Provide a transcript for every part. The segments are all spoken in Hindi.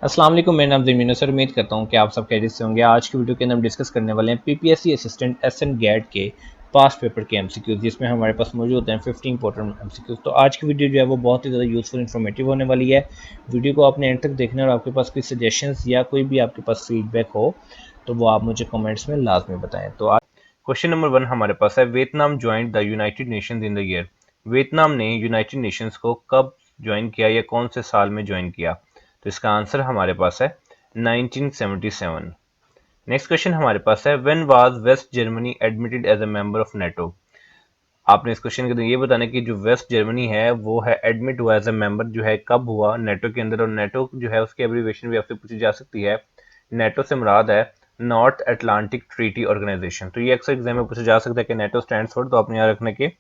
अस्सलाम वालेकुम, मेरा नाम ज़मीन है सर। उम्मीद करता हूँ कि आप सब खैरियत से होंगे। आज की वीडियो के अंदर हम डिस्कस करने वाले हैं पीपीएससी असिस्टेंट एसएन गैट के पास्ट पेपर के एमसीक्यूज, जिसमें हमारे पास मौजूद होते हैं 15 इंपॉर्टेंट एमसीक्यूज। तो आज की वीडियो जो है वो बहुत ही ज़्यादा यूजफुल इन्फॉर्मेटिव होने वाली है। वीडियो को आपने एंड तक देखना है और आपके पास कोई सजेशंस या कोई भी आपके पास फीडबैक हो तो वो आप मुझे कमेंट्स में लाजमी बताएं। तो आज क्वेश्चन नंबर 1 हमारे पास है, Vietnam joint the United Nations in the year. Vietnam ने यूनाइटेड नेशंस को कब ज्वाइन किया या कौन से साल में ज्वाइन किया? तो इसका आंसर हमारे पास है 1977। नेक्स्ट क्वेश्चन हमारे पास है, when was West Germany admitted as a member of NATO. आपने इस क्वेश्चन के अंदर ये बताना कि जो वेस्ट जर्मनी है वो है एडमिट हुआ एज अ मेंबर, जो है कब हुआ नेटो के अंदर। और नेटो जो है उसकी एब्रीविएशन भी आपसे पूछी जा सकती है। नेटो से मुराद है नॉर्थ अटलांटिक ट्रीटी ऑर्गेनाइजेशन। तो ये अक्सर एग्जाम में पूछा जा सकता है कि नेटो स्टैंड्स फॉर, तो आपने याद रखना कि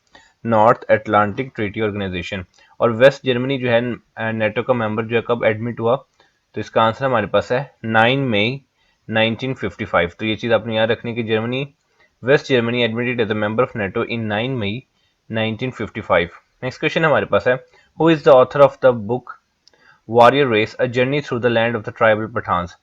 नॉर्थ अटलांटिक ट्रीटी ऑर्गेनाइजेशन। और वेस्ट जर्मनी जो है नेटो का मेंबर जो है कब एडमिट हुआ, तो इसका आंसर हमारे पास है 9 मई 1955। तो ये चीज़ आपने याद रखनी कि Germany West Germany admitted as a member of NATO in 9 May 1955। Next question हमारे पास है, who is the author of the book Warrior Race a journey through the land of the tribal Pathans.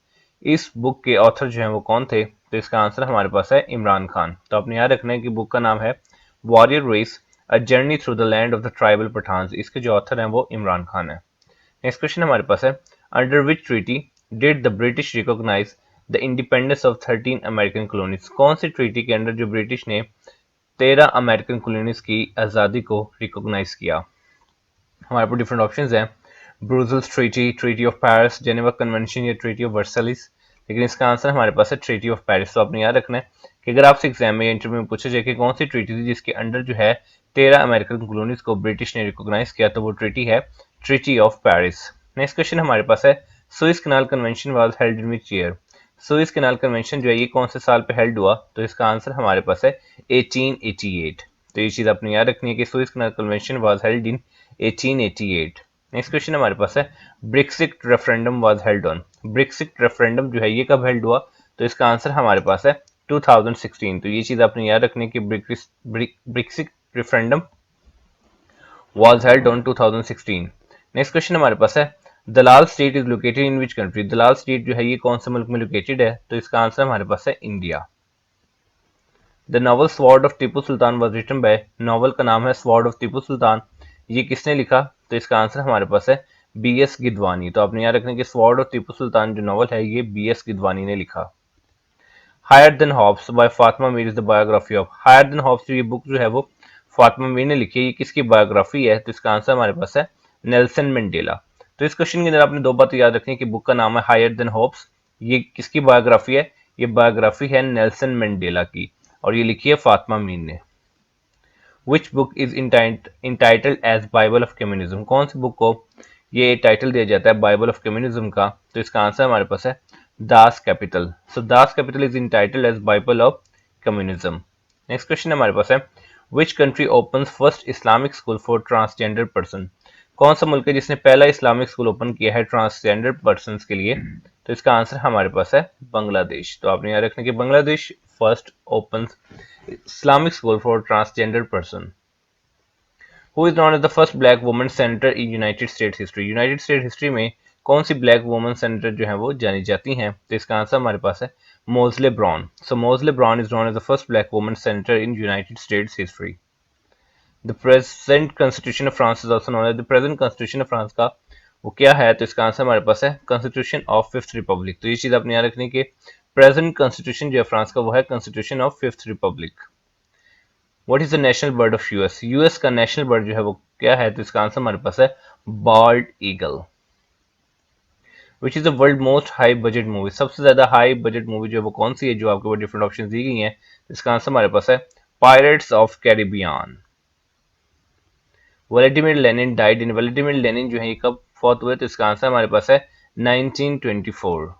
इस बुक के ऑथर जो है वो कौन थे? तो इसका आंसर हमारे पास है इमरान खान। तो आपने याद रखना है कि बुक का नाम है Warrior Race a journey through the land of the tribal Pathans. इसके जो ऑथर हैं वो इमरान खान है। नेक्स्ट क्वेश्चन हमारे पास है, under which treaty did the British recognise the independence of 13 American colonies. कौन सी ट्रीटी के अंडर जो ब्रिटिश ने 13 अमेरिकन कॉलोनीज की आज़ादी को रिकॉग्नाइज किया? हमारे पास डिफरेंट ऑप्शंस हैं, Brussels treaty, treaty of Paris, Geneva convention या ट्रीटी ऑफ वर्साइल्स। लेकिन इसका आंसर हमारे पास है ट्रीटी ऑफ पेरिस। तो आपने याद रखना है कि अगर आपसे एग्जाम में या इंटरव्यू में पूछा जाए कि कौन सी ट्रीटी थी जिसके अंडर जो है 13 अमेरिकन कॉलोनीज को ब्रिटिश ने रिकॉग्नाइज किया, तो वो ट्रीटी है treaty of Paris. Next question हमारे पास है, Suez Canal convention was held in which year. Suez Canal convention जो है ये कौन से साल पे हेल्ड हुआ? तो इसका आंसर हमारे पास है 1888। तो ये चीज आपने याद रखनी है कि Suez Canal convention was held in 1888। Next question हमारे पास है, Brexit referendum was held on. Brexit referendum जो है ये कब हेल्ड हुआ? तो इसका आंसर हमारे पास है 2016। तो ये चीज आपने याद रखनी है कि Brexit referendum was held on 2016। Next question हमारे पास है, Dalal Street is located in which country. Dalal Street जो है ये कौन से मुल्क में लोकेटेड है? तो इसका आंसर हमारे पास है India. The novel Sword of Tipu Sultan was written by. Novel का नाम है स्वॉर्ड ऑफ टीपू सुल्तान। ये किसने लिखा? तो इसका आंसर हमारे पास है बी एस गिदवानी। तो आपने याद रखना कि स्वॉर्ड ऑफ टीपू सुल्तान जो नॉवल है ये बी एस गिदवानी ने लिखा। Higher than hopes by Fatima Meer is the biography of. Higher than hopes ये बुक जो है वो फातिमा मीर ने लिखी है, ये किसकी बायोग्राफी है? तो इसका आंसर हमारे पास है नेल्सन मंडेला। तो इस क्वेश्चन के अंदर आपने दो बातें याद रखनी है कि बुक का नाम है हायर देन हॉब्स, ये किसकी बायोग्राफी है? ये बायोग्राफी है नेल्सन मंडेला की, और ये लिखी है फातिमा मीर ने। Which book is entitled as Bible of communism. कौन सी बुक को ये टाइटल दिया जाता है बाइबल ऑफ कम्युनिज्म का? तो इसका आंसर हमारे पास है Das Capital. So Das Capital is entitled as Bible of communism. Next question हमारे पास है, which country open first Islamic school for transgender person. कौन सा मुल्क है जिसने पहला इस्लामिक स्कूल ओपन किया है ट्रांसजेंडर पर्सन के लिए? तो इसका आंसर हमारे पास है बांग्लादेश। तो आपने याद रखना कि Bangladesh first open Islamic school for transgender person. Who is known as the first black woman senator in United States history. United State history में कौन सी ब्लैक वुमन सेनेटर जो है वो जानी जाती हैं? तो इसका आंसर हमारे पास है मोजले Braun. So Moseley Braun is known as the first black woman senator in United States history. The present constitution of France is also known as the present constitution of France का वो क्या है? तो इसका आंसर हमारे पास है कॉन्स्टिट्यूशन ऑफ फिफ्थ रिपब्लिक। तो ये चीज आपने याद रखनी कि प्रेजेंट कॉन्स्टिट्यूशन जो है फ्रांस का वो है constitution of fifth Republic. What is the national bird of US. US का नेशनल बर्ड जो है वो क्या है? तो इसका आंसर हमारे पास है bold eagle. Which is the world most high budget movie. सबसे ज्यादा हाई बजट मूवी जो है वो कौन सी है जो आपके पास डिफरेंट ऑप्शन दी गई हैं? इसका आंसर हमारे पास है pirates of Caribbean. Vladimir Lenin died in. Vladimir Lenin जो है ये कब फौत हुए? तो इसका आंसर हमारे पास है 1924।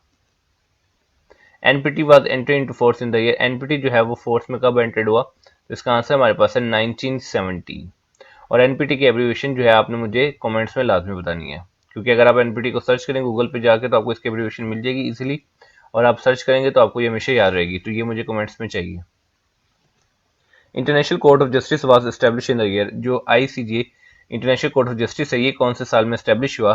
NPT was enter into force in the year. NPT जो है वो फोर्स में कब एंटर्ड हुआ? तो इसका आंसर हमारे पास है 1970। और एनपीटी की एब्रीविएशन जो है आपने मुझे कमेंट्स में लाजमी बतानी है, क्योंकि अगर आप एनपीटी को सर्च करेंगे गूगल पे जाके तो आपको इसकी एब्रीविएशन मिल जाएगी इजीली, और आप सर्च करेंगे तो आपको ये हमेशा याद रहेगी। तो ये मुझे कमेंट्स में चाहिए। International Court of Justice was establish in the year. जो ICJ International Court of Justice है ये कौन से साल में एस्टेब्लिश हुआ?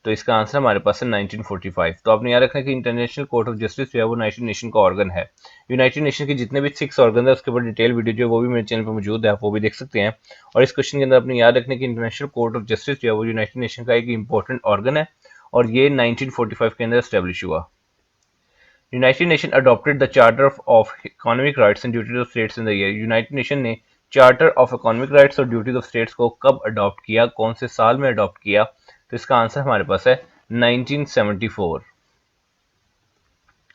तो इसका आंसर हमारे पास है 1945। तो आपने याद रखना है कि इंटरनेशनल कोर्ट ऑफ जस्टिस जो है वो यूनाइटेड नेशन का ऑर्गन है। यूनाइटेड नेशन के जितने भी 6 ऑर्गन है उसके ऊपर डिटेल वीडियो जो है वो भी मेरे चैनल पर मौजूद है, आप वो भी देख सकते हैं। और इस क्वेश्चन के अंदर अपने याद रखने की इंटरनेशनल कोर्ट ऑफ जस्टिस जो है वो यूनाइटेड नेशन का एक इंपॉर्टेंट ऑर्गन है और ये 1945 के अंदर एस्टेब्लिश हुआ। United nation adopted the charter of economic rights and duties of states in the year. United nation ने चार्टर ऑफ इकोनॉमिक राइट्स और ड्यूटीज ऑफ स्टेट्स को कब अडॉप्ट किया, कौन से साल में अडॉप्ट किया? तो इसका आंसर हमारे पास है 1974।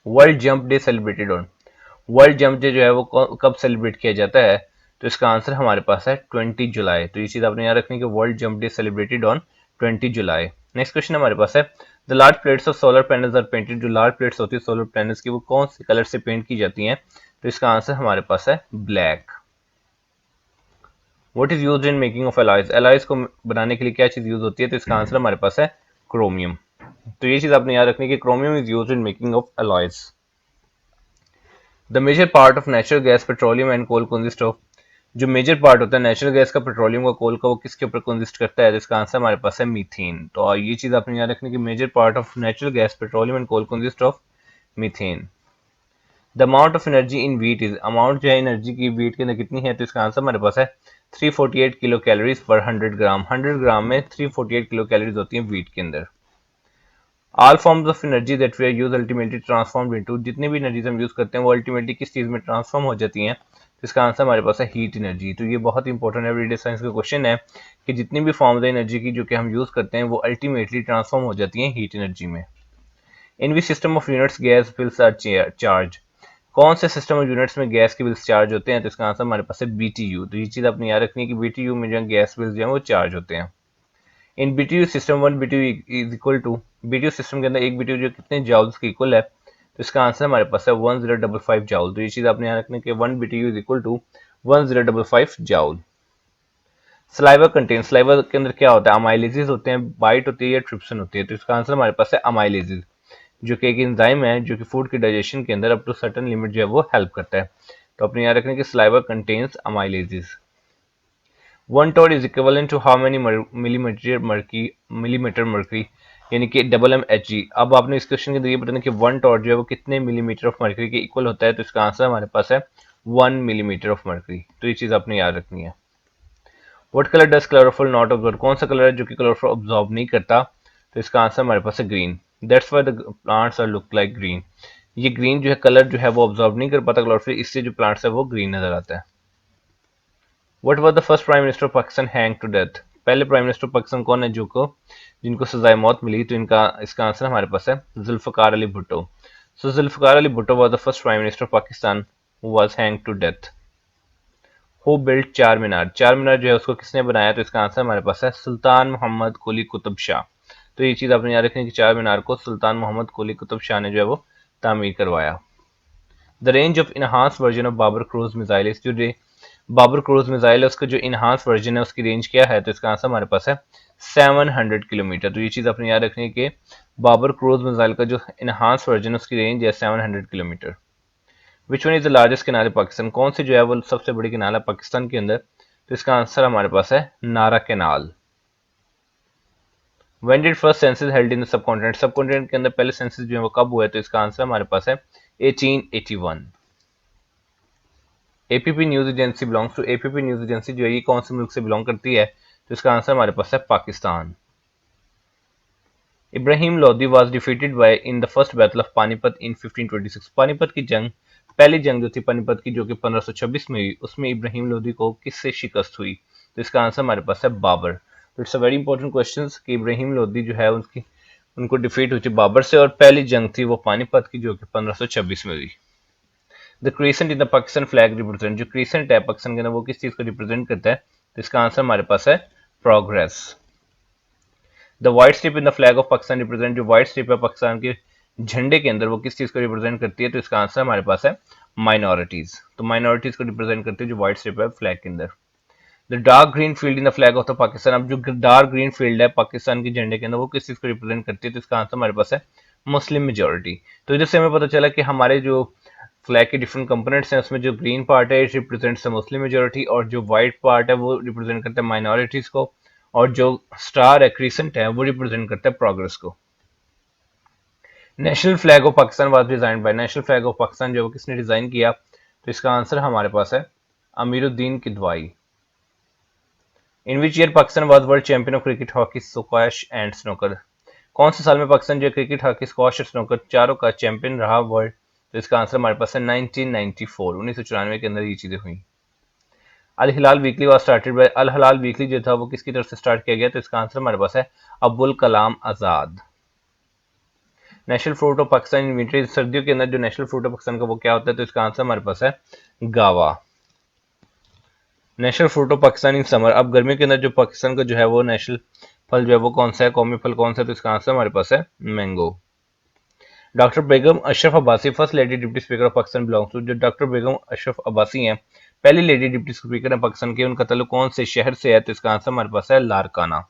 World jump day celebrated on. World jump day जो है वो कब सेलिब्रेट किया जाता है? तो इसका आंसर हमारे पास है 20 जुलाई। तो ये चीज आपने याद रखनी है कि world jump day celebrated on 20 July. Next question हमारे पास है the large plates of solar panels are painted. जो लार्ज प्लेट्स होती है सोलर पैनल्स की वो कौन से कलर से पेंट की जाती हैं? तो इसका आंसर हमारे पास है black. What is used in making of alloys. Alloys को बनाने के लिए क्या चीज यूज होती है? तो इसका आंसर हमारे पास है क्रोमियम। तो ये चीज आपने याद रखनी है कि chromium is used in making of alloys. The major part of natural gas petroleum and coal consist of. जो मेजर पार्ट होता है नेचुरल गैस का, पेट्रोलियम का, कोल का, वो किसके ऊपर कंसिस्ट करता है? तो इसका आंसर हमारे पास है मीथेन। तो ये चीज आपने याद रखनी है कि major part of natural gas petroleum and coal consist of methane. The amount of energy in wheat is. Amount जो है एनर्जी की व्हीट के अंदर कितनी है? तो इसका आंसर हमारे पास है 348 किलो कैलोरीज पर 100 ग्राम। 100 ग्राम में 348 किलो कैलोरीज होती है व्हीट के अंदर। All forms of energy that we use ultimately transformed into. जितनी भी एनर्जी हम यूज करते हैं वो अल्टीमेटली किस चीज में ट्रांसफॉर्म हो जाती हैं? तो इसका आंसर हमारे पास है हीट एनर्जी। तो ये बहुत इंपॉर्टेंट एवरीडे साइंस का क्वेश्चन है कि जितनी भी फॉर्म्स है एनर्जी की जो कि हम यूज करते हैं वो अल्टीमेटली ट्रांसफॉर्म हो जाती हैं हीट एनर्जी में। In which system of units gas bills are charge. कौन से सिस्टम ऑफ यूनिट्स में गैस के बिल्स चार्ज होते हैं? तो इसका आंसर हमारे पास है बीटीयू। तो ये चीज आपने याद रखनी है कि बीटीयू में जो गैस बिल्स जो है वो चार्ज होते हैं। In BTU system 1 BTU is equal to. BTU system के अंदर एक बीटीयू जो कितने जाउल्स के इक्वल है? तो इसका आंसर हमारे पास है 1055 जाउल। तो ये चीज आपने याद रखनी है कि 1 BTU is equal to 1055 joule. Saliva contain. Saliva के अंदर क्या होता है? अमाइलेजेस होते हैं, बाइट होती है या ट्रिप्सिन होती है? तो इसका आंसर हमारे पास है अमाइलेजेस, जो कि एक एंजाइम है जो कि फूड के डाइजेशन के अंदर अप टू सर्टेन लिमिट जो है वो हेल्प करता है। तो अपने याद रखने की saliva contains amylases. 1 torr is equivalent to how many millimetre mercury, यानी कि WmHg। अब आपने इस क्वेश्चन के अंदर ये बताना कि 1 टॉड जो है वो कितने मिलीमीटर ऑफ मर्करी के इक्वल होता है? तो इसका आंसर हमारे पास है 1 मिलीमीटर ऑफ मर्करी। तो ये चीज आपने याद रखनी है। What colour does chlorophyll not observe. कौन सा कलर है जो कि क्लोरोफिल ऑब्जॉर्व नहीं करता? तो इसका आंसर हमारे पास है green. That's why the plants are look like green. ये ग्रीन जो है कलर जो है वो ऑब्जॉर्व नहीं कर पाता क्लोरोफिल, इससे जो प्लांट्स है वो ग्रीन नजर आता है। What was the first prime minister of Pakistan hang to death. पहले प्राइम मिनिस्टर ऑफ पाकिस्तान कौन है जिनको सजाए मौत मिली? तो इसका आंसर हमारे पास है Zulfikar Ali Bhutto. So Zulfikar Ali Bhutto was the first prime minister of Pakistan who was hang to death. Who built Charminar. चार मीनार जो है उसको किसने बनाया? तो इसका आंसर हमारे पास है सुल्तान मोहम्मद कुली कुतुब शाह। तो ये चीज आपने याद रखनी है कि चार मीनार को सुल्तान मोहम्मद कुली कुतुब शाह ने जो है वो तामीर करवाया। The range of enhanced version of Babur cruise missile. जो बाबर क्रूज मिसाइल है उसका जो इनहांस वर्जन है उसकी रेंज क्या है? तो इसका आंसर हमारे पास है 700 किलोमीटर। तो ये चीज आपने याद रखनी है कि बाबर क्रूज मिसाइल का जो इनहांस वर्जन है उसकी रेंज है 700 kilometre. Which one is the largest canal in Pakistan. कौन सी जो है वो सबसे बड़ी कैनाल है पाकिस्तान के अंदर? तो इसका आंसर हमारे पास है नारा canal. When did first census held in the subcontinent। Subcontinent के अंदर पहले सेंसस जो है वो कब हुआ है? तो इसका आंसर हमारे पास है 1881। APP news agency belongs to. APP news agency जो है ये कौन से मुल्क से बिलोंग करती है? तो इसका आंसर हमारे पास है Pakistan. Ibrahim Lodi was defeated by in the first battle of Panipat in 1526। Panipat की जंग, पहली जंग जो थी पानीपत की जो कि 1526 में हुई, उसमें इब्राहिम लोदी को किससे शिकस्त हुई? तो इसका आंसर हमारे पास है बाबर। तो it's a very important question कि इब्राहिम लोदी जो है उनको डिफीट हुई थी बाबर से और पहली जंग थी वो पानीपत की जो कि 1526 में हुई। The crescent in the Pakistan flag represent. जो क्रीसेंट है पाकिस्तान के अंदर वो किस चीज को रिप्रेजेंट करता है? तो इसका आंसर हमारे पास है progress. The white strip in the flag of Pakistan represent. जो व्हाइट स्ट्रिप है पाकिस्तान के झंडे के अंदर वो किस चीज को रिप्रेजेंट करती है? तो इसका आंसर हमारे पास है माइनॉरिटीज। तो माइनॉरिटीज को रिप्रेजेंट करती है जो व्हाइट स्ट्रिप है फ्लैग के अंदर। The dark green field in the flag of the Pakistan. अब जो डार्क ग्रीन फील्ड है पाकिस्तान के झंडे के अंदर वो किस चीज को रिप्रेजेंट करती है? तो इसका आंसर हमारे पास है मुस्लिम मेजोरिटी। तो इधर से हमें पता चला कि हमारे जो फ्लैग के डिफरेंट कंपोनेंट्स हैं उसमें जो ग्रीन पार्ट है it represents the Muslim majority और जो व्हाइट पार्ट है वो रिप्रेजेंट करता है माइनॉरिटीज को, और जो स्टार है क्रीसेंट है वो रिप्रेजेंट करता है प्रोग्रेस को। National flag of Pakistan was design by, national flag of Pakistan जो किसने डिजाइन किया, तो इसका आंसर हमारे पास है Amiruddin Kidwai. In which year Pakistan was world champion of cricket, hockey, squash and snooker, कौन से साल में पाकिस्तान जो क्रिकेट, हॉकी, स्क्वैश और स्नूकर चारों का चैंपियन रहा वर्ल्ड, तो इसका आंसर हमारे पास है 1994, 1994 के अंदर ये चीजें हुई। Al Hilal weekly was started by, Al Hilal weekly जो था वो किसकी तरफ से स्टार्ट किया गया, तो इसका आंसर हमारे पास है Abdul Kalam Azad. National fruit of Pakistan in winter, सर्दियों के अंदर जो नेशनल फ्रूट ऑफ पाकिस्तान का वो क्या होता है, तो इसका आंसर हमारे पास है गावा। National fruit of Pakistan in summer, अब गर्मियों के अंदर जो पाकिस्तान का जो है वो नेशनल फल जो है वो कौन सा है, कौमी फल कौन सा है, तो इसका आंसर हमारे पास है mango. Doctor Begum Ashraf Abbasi first lady deputy speaker of Pakistan belongs to, जो डॉक्टर बेगम अशरफ अब्बासी हैं पहली लेडी डिप्टी स्पीकर है पाकिस्तान के, उनका ताल्लुक कौन से शहर से है, तो इसका आंसर हमारे पास है लारकाना।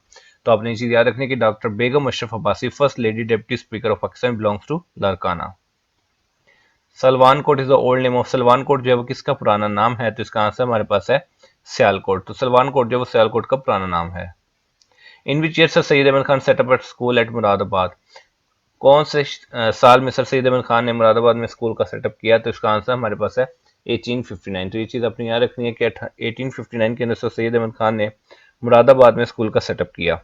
तो आपने ये चीज याद रखनी कि doctor Begum Ashraf Abbasi first lady deputy speaker of Pakistan belongs to Larkana. Salwan Kot is the old name of, Salwan Kot जो है वो किसका पुराना नाम है, तो इसका आंसर हमारे पास है सियालकोट। तो सलवान कोट जो है वो सियालकोट का पुराना नाम है। In which year sir Syed Ahmad Khan set up at school at Moradabad, कौन से साल में सर सैयद अहमद खान ने मुरादाबाद में स्कूल का सेटअप किया, तो इसका आंसर हमारे पास है 1859। तो ये चीज अपनी याद रखनी है कि 1859 के अंदर सर सैयद अहमद खान ने मुरादाबाद में स्कूल का सेटअप किया।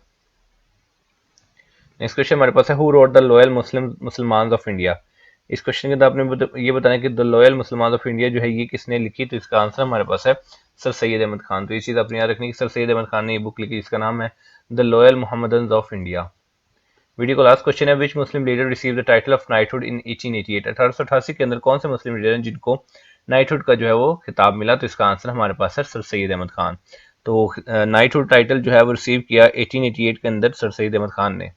नेक्स्ट क्वेश्चन हमारे पास है हु रोट द लॉयल मुसलमान ऑफ इंडिया, इस क्वेश्चन के अंदर आपने ये बताना कि द लॉयल मुसलमान ऑफ इंडिया जो है ये किसने लिखी, तो इसका आंसर हमारे पास है सर सैयद अहमद खान। तो ये चीज अपनी याद रखनी है कि सर सैयद अहमद खान ने ये बुक लिखी जिसका नाम है the loyal Mohammedans of India. Video का लास्ट क्वेश्चन है which Muslim leader receive the title of knighthood in 1888, 1888 के अंदर कौन से मुस्लिम लीडर हैं जिनको नाइटहुड का जो है वो खिताब मिला, तो इसका आंसर हमारे पास है सर सैयद अहमद खान। तो नाइटहुड टाइटल जो है वो रिसीव किया 1888 के अंदर सर सैयद अहमद खान ने।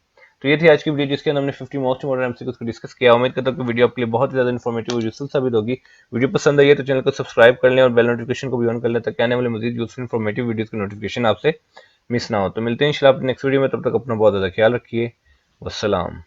तो ये थी आज की वीडियो जिसके अंदर हमने 50 मोस्ट इम्पोर्टेंट एमसीक्यूज को डिस्कस किया। उम्मीद करता हूँ कि वीडियो आपके लिए बहुत ज्यादा इन्फॉर्मेटिव और यूजफुल साबित होगी। वीडियो पसंद आई है तो चैनल को सब्सक्राइब कर लें और बेल नोटिफिकेशन को भी ऑन कर लें ताकि आने वाले मजीद यूजफुल इन्फॉर्मेटिव वीडियोस की नोटिफिकेशन आपसे मिस ना हो। तो मिलते हैं इंशाल्लाह नेक्स्ट वीडियो में, तब तक अपना बहुत ज्यादा ख्याल रखिए। वस्सलाम।